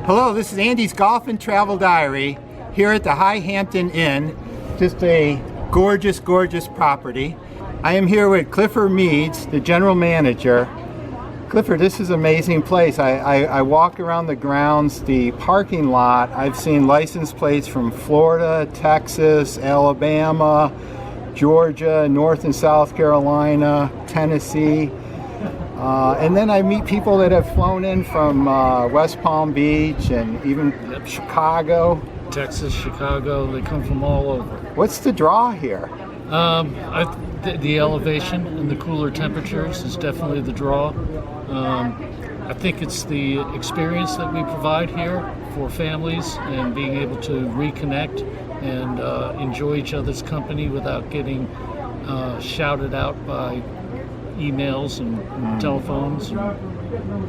Hello, this is Andy's Golf and Travel Diary here at the Hampton Inn. Just a gorgeous, gorgeous property. I am here with Clifford Mears, the general manager. Clifford, this is an amazing place. I walk around the grounds, the parking lot. I've seen license plates from Florida, Texas, Alabama, Georgia, North and South Carolina, Tennessee. And then I meet people that have flown in from West Palm Beach and even Chicago. Texas, Chicago, they come from all over. What's the draw here? The elevation and the cooler temperatures is definitely the draw. I think it's the experience that we provide here for families and being able to reconnect and enjoy each other's company without getting shouted out by emails and telephones and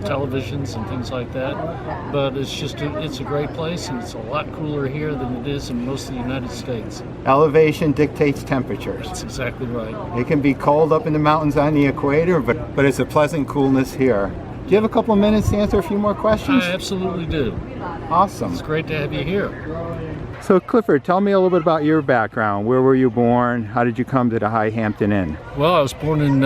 televisions and things like that. But it's a great place, and it's a lot cooler here than it is in most of the United States. Elevation dictates temperatures. That's exactly right. It can be cold up in the mountains on the equator, but it's a pleasant coolness here. Do you have a couple of minutes to answer a few more questions? I absolutely do. Awesome. It's great to have you here. So Clifford, tell me a little bit about your background. Where were you born? How did you come to the Hampton Inn? Well, I was born in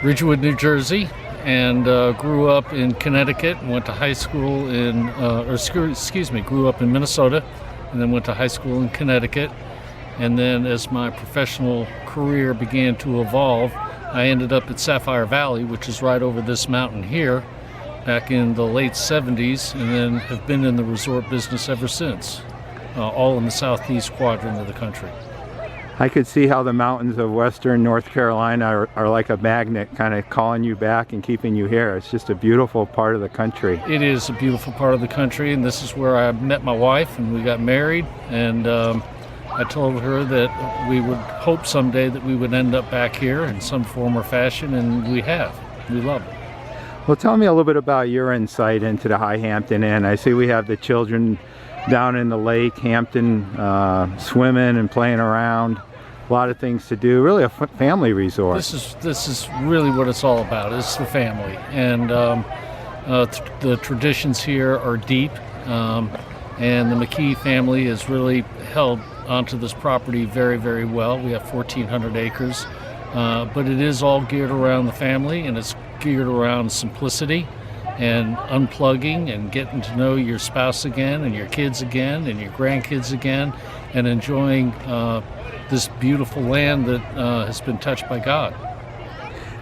Ridgewood, New Jersey, and grew up in Connecticut and went to high school grew up in Minnesota and then went to high school in Connecticut. And then as my professional career began to evolve, I ended up at Sapphire Valley, which is right over this mountain here, back in the late 70s, and then have been in the resort business ever since, all in the southeast quadrant of the country. I could see how the mountains of western North Carolina are like a magnet, kind of calling you back and keeping you here. It's just a beautiful part of the country. It is a beautiful part of the country, and this is where I met my wife, and we got married, and I told her that we would hope someday that we would end up back here in some form or fashion, and we have. We love it. Well, tell me a little bit about your insight into the Hampton Inn. I see we have the children down in the lake, Hampton, swimming and playing around. A lot of things to do. Really a family resort. This is really what it's all about. It's the family, and the traditions here are deep. And the McKee family has really held onto this property very, very well. We have 1,400 acres, but it is all geared around the family, and it's geared around simplicity and unplugging and getting to know your spouse again and your kids again and your grandkids again, and enjoying this beautiful land that has been touched by God.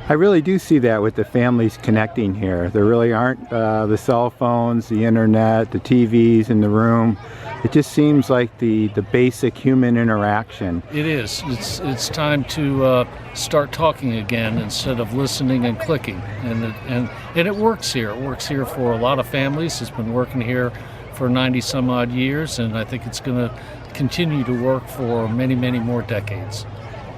I really do see that with the families connecting here. There really aren't the cell phones, the internet, the TVs in the room. It just seems like the basic human interaction. It is. It's time to start talking again instead of listening and clicking. And it works here. It works here for a lot of families. It's been working here for 90 some odd years, and I think it's going to continue to work for many, many more decades.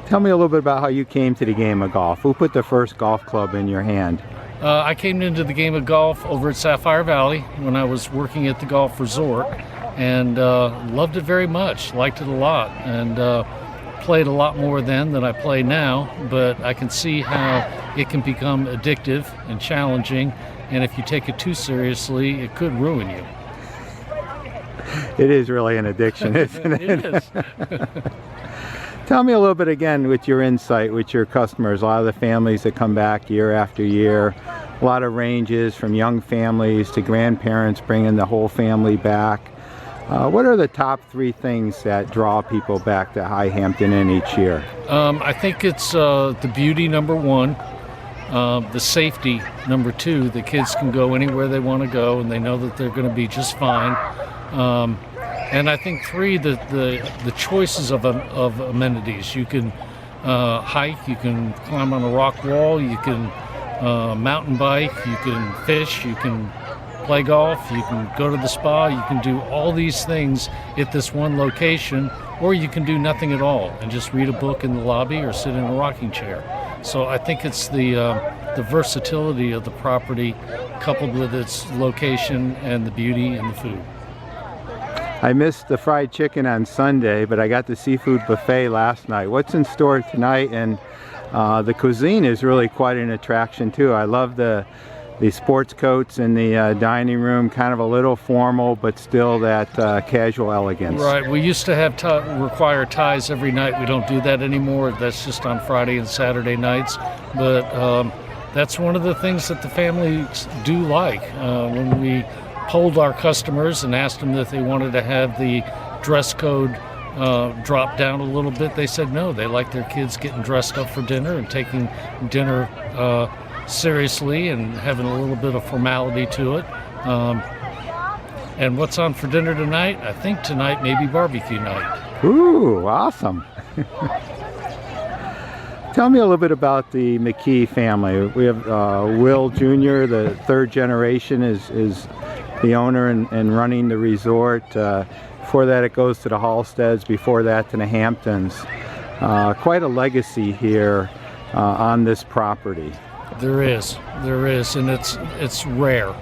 Tell me a little bit about how you came to the game of golf. Who put the first golf club in your hand? I came into the game of golf over at Sapphire Valley when I was working at the golf resort, and loved it very much, liked it a lot, and played a lot more then than I play now, but I can see how it can become addictive and challenging, and if you take it too seriously, it could ruin you. It is really an addiction, isn't it? It is. Tell me a little bit again with your insight with your customers. A lot of the families that come back year after year, a lot of ranges from young families to grandparents bringing the whole family back. What are the top 3 things that draw people back to Hampton Inn each year? I think it's the beauty, number 1, the safety, number 2. The kids can go anywhere they want to go, and they know that they're going to be just fine. And I think 3, the choices of amenities. You can hike, you can climb on a rock wall, you can mountain bike, you can fish, you can play golf, you can go to the spa, you can do all these things at this one location, or you can do nothing at all and just read a book in the lobby or sit in a rocking chair. So I think it's the versatility of the property coupled with its location and the beauty and the food. I missed the fried chicken on Sunday, but I got the seafood buffet last night. What's in store tonight? And the cuisine is really quite an attraction too. I love the sports coats in the dining room, kind of a little formal, but still that casual elegance. Right. We used to have require ties every night. We don't do that anymore. That's just on Friday and Saturday nights. But that's one of the things that the families do like. When we polled our customers and asked them if they wanted to have the dress code drop down a little bit, they said no. They like their kids getting dressed up for dinner and taking dinner seriously and having a little bit of formality to it. And what's on for dinner tonight? I think tonight may be barbecue night. Ooh, awesome. Tell me a little bit about the McKee family. We have Will Jr., the third generation, is the owner and running the resort. Before that it goes to the Halsteads, before that to the Hamptons. Quite a legacy here on this property. There is, and it's rare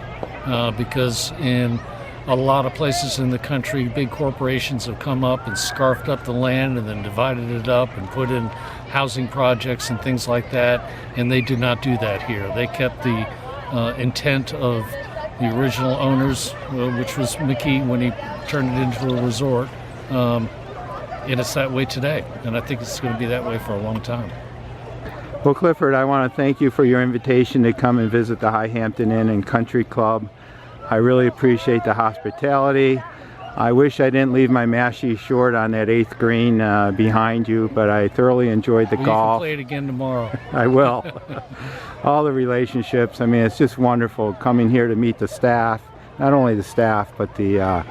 because in a lot of places in the country, big corporations have come up and scarfed up the land and then divided it up and put in housing projects and things like that, and they did not do that here. They kept the intent of the original owners, which was McKee when he turned it into a resort, and it's that way today, and I think it's going to be that way for a long time. Well, Clifford, I want to thank you for your invitation to come and visit the High Hampton Inn and Country Club. I really appreciate the hospitality. I wish I didn't leave my mashie short on that 8th green behind you, but I thoroughly enjoyed the golf. You can play it again tomorrow. I will. All the relationships, I mean, it's just wonderful coming here to meet the staff. Not only the staff, but the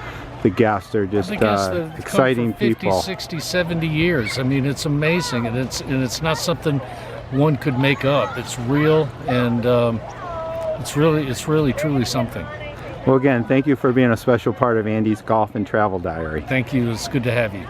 guests are just exciting people. 50, 60, 70 years. I mean, it's amazing, and it's not something one could make up. It's real, and it's really truly something. Well, again, thank you for being a special part of Andy's Golf and Travel Diary. Thank you. It's good to have you.